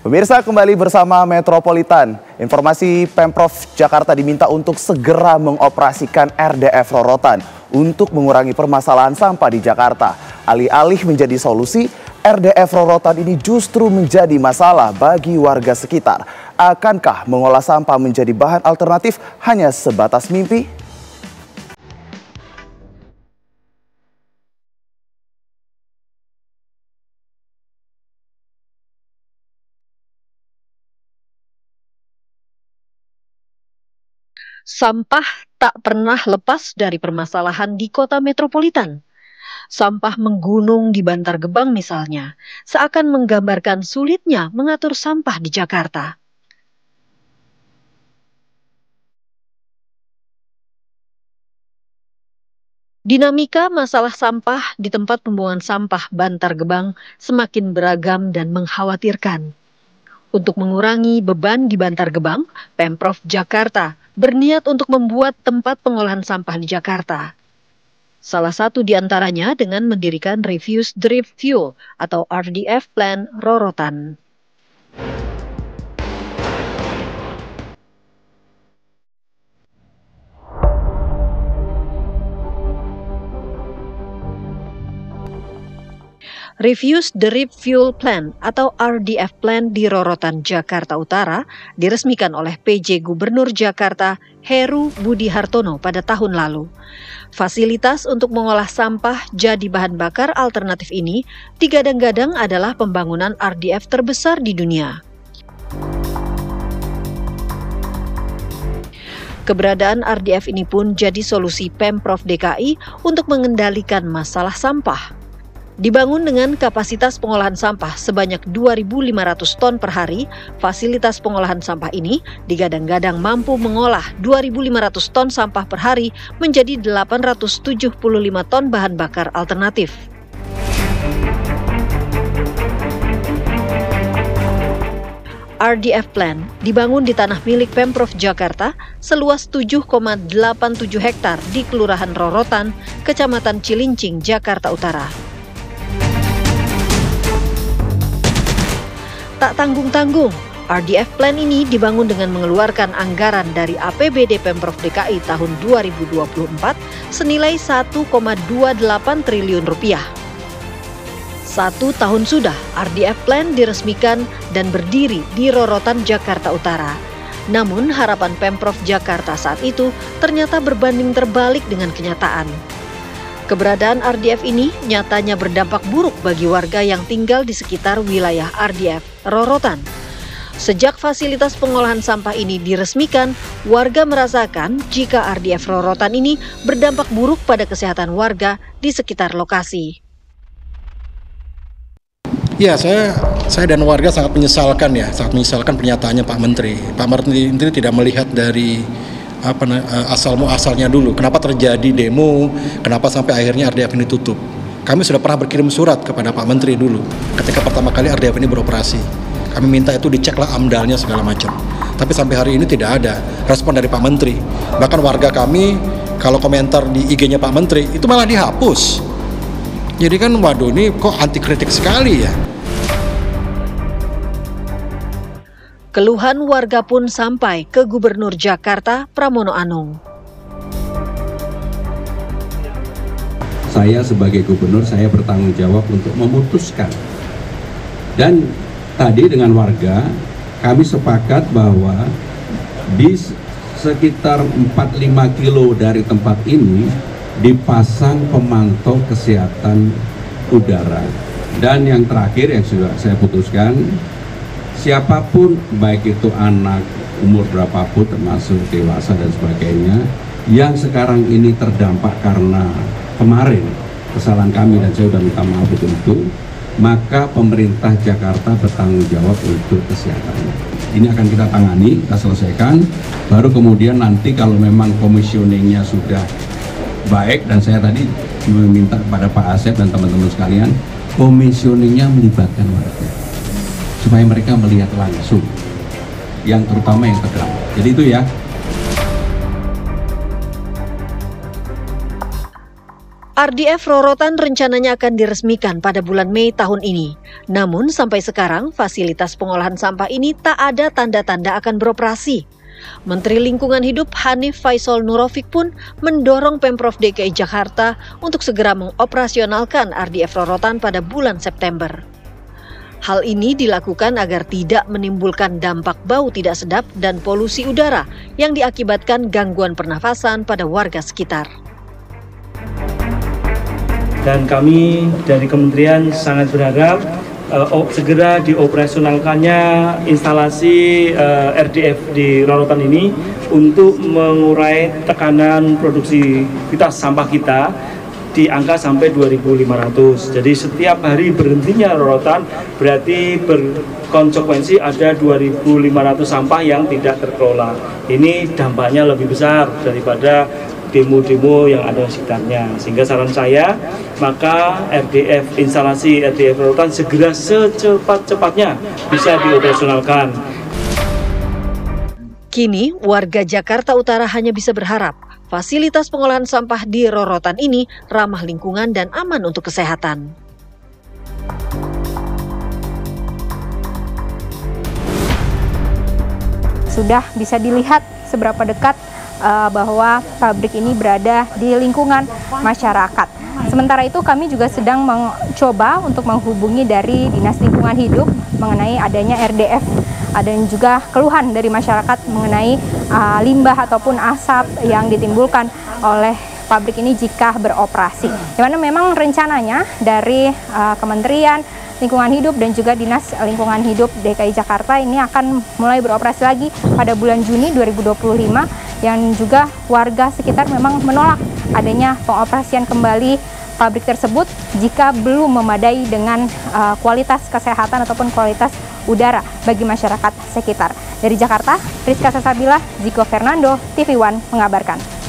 Pemirsa, kembali bersama Metropolitan. Informasi Pemprov Jakarta diminta untuk segera mengoperasikan RDF Rorotan untuk mengurangi permasalahan sampah di Jakarta. Alih-alih menjadi solusi, RDF Rorotan ini justru menjadi masalah bagi warga sekitar. Akankah mengolah sampah menjadi bahan alternatif hanya sebatas mimpi? Sampah tak pernah lepas dari permasalahan di kota metropolitan. Sampah menggunung di Bantar Gebang misalnya, seakan menggambarkan sulitnya mengatur sampah di Jakarta. Dinamika masalah sampah di tempat pembuangan sampah Bantar Gebang semakin beragam dan mengkhawatirkan. Untuk mengurangi beban di Bantar Gebang, Pemprov Jakarta berniat untuk membuat tempat pengolahan sampah di Jakarta. Salah satu di antaranya dengan mendirikan Refuse Drive Fuel atau RDF Plant Rorotan. Refuse Drive Fuel Plant atau RDF Plant di Rorotan, Jakarta Utara diresmikan oleh PJ Gubernur Jakarta Heru Budi Hartono pada tahun lalu. Fasilitas untuk mengolah sampah jadi bahan bakar alternatif ini digadang-gadang adalah pembangunan RDF terbesar di dunia. Keberadaan RDF ini pun jadi solusi Pemprov DKI untuk mengendalikan masalah sampah. Dibangun dengan kapasitas pengolahan sampah sebanyak 2.500 ton per hari, fasilitas pengolahan sampah ini digadang-gadang mampu mengolah 2.500 ton sampah per hari menjadi 875 ton bahan bakar alternatif. RDF Plant dibangun di tanah milik Pemprov Jakarta seluas 7,87 hektar di Kelurahan Rorotan, Kecamatan Cilincing, Jakarta Utara. Tak tanggung-tanggung, RDF Plant ini dibangun dengan mengeluarkan anggaran dari APBD Pemprov DKI tahun 2024 senilai 1,28 triliun rupiah. 1 tahun sudah RDF Plant diresmikan dan berdiri di Rorotan, Jakarta Utara. Namun harapan Pemprov Jakarta saat itu ternyata berbanding terbalik dengan kenyataan. Keberadaan RDF ini nyatanya berdampak buruk bagi warga yang tinggal di sekitar wilayah RDF Rorotan. Sejak fasilitas pengolahan sampah ini diresmikan, warga merasakan jika RDF Rorotan ini berdampak buruk pada kesehatan warga di sekitar lokasi. Ya, saya dan warga sangat menyesalkan pernyataannya Pak Menteri. Pak Menteri tidak melihat dari asalnya dulu. Kenapa terjadi demo? Kenapa sampai akhirnya RDF ini tutup? Kami sudah pernah berkirim surat kepada Pak Menteri dulu ketika pertama kali RDF ini beroperasi. Kami minta itu diceklah AMDAL-nya segala macam. Tapi sampai hari ini tidak ada respon dari Pak Menteri. Bahkan warga kami kalau komentar di IG-nya Pak Menteri itu malah dihapus. Jadi kan waduh, ini kok anti kritik sekali ya. Keluhan warga pun sampai ke Gubernur Jakarta Pramono Anung. Saya sebagai gubernur, saya bertanggung jawab untuk memutuskan. Dan tadi dengan warga, kami sepakat bahwa di sekitar 4-5 kilo dari tempat ini dipasang pemantau kesehatan udara. Dan yang terakhir yang sudah saya putuskan, siapapun, baik itu anak, umur berapapun, termasuk dewasa dan sebagainya, yang sekarang ini terdampak karena kemarin kesalahan kami dan saya sudah minta maaf itu, maka pemerintah Jakarta bertanggung jawab untuk kesehatannya. Ini akan kita tangani, kita selesaikan, baru kemudian nanti kalau memang komisioningnya sudah baik, dan saya tadi meminta kepada Pak Asep dan teman-teman sekalian, komisioningnya melibatkan warga, supaya mereka melihat langsung, yang terutama yang terdampak. Jadi itu ya. RDF Rorotan rencananya akan diresmikan pada bulan Mei tahun ini. Namun sampai sekarang fasilitas pengolahan sampah ini tak ada tanda-tanda akan beroperasi. Menteri Lingkungan Hidup Hanif Faisal Nurofik pun mendorong Pemprov DKI Jakarta untuk segera mengoperasionalkan RDF Rorotan pada bulan September. Hal ini dilakukan agar tidak menimbulkan dampak bau tidak sedap dan polusi udara yang diakibatkan gangguan pernafasan pada warga sekitar. Dan kami dari kementerian sangat berharap segera dioperasionalkannya instalasi RDF di Rorotan ini untuk mengurai tekanan produktivitas sampah kita di angka sampai 2.500. Jadi setiap hari berhentinya Rorotan berarti berkonsekuensi ada 2.500 sampah yang tidak terkelola. Ini dampaknya lebih besar daripada demo-demo yang ada di sekitarnya. Sehingga saran saya, maka instalasi RDF Rorotan segera secepat-cepatnya bisa dioperasionalkan. Kini, warga Jakarta Utara hanya bisa berharap fasilitas pengolahan sampah di Rorotan ini ramah lingkungan dan aman untuk kesehatan. Sudah bisa dilihat seberapa dekat bahwa pabrik ini berada di lingkungan masyarakat. Sementara itu kami juga sedang mencoba untuk menghubungi dari Dinas Lingkungan Hidup mengenai adanya RDF dan juga keluhan dari masyarakat mengenai limbah ataupun asap yang ditimbulkan oleh pabrik ini jika beroperasi. Di mana memang rencananya dari Kementerian Lingkungan Hidup dan juga Dinas Lingkungan Hidup DKI Jakarta ini akan mulai beroperasi lagi pada bulan Juni 2025, yang juga warga sekitar memang menolak adanya pengoperasian kembali pabrik tersebut jika belum memadai dengan kualitas kesehatan ataupun kualitas udara bagi masyarakat sekitar. Dari Jakarta, Rizka Sasabila, Ziko Fernando, TV One mengabarkan.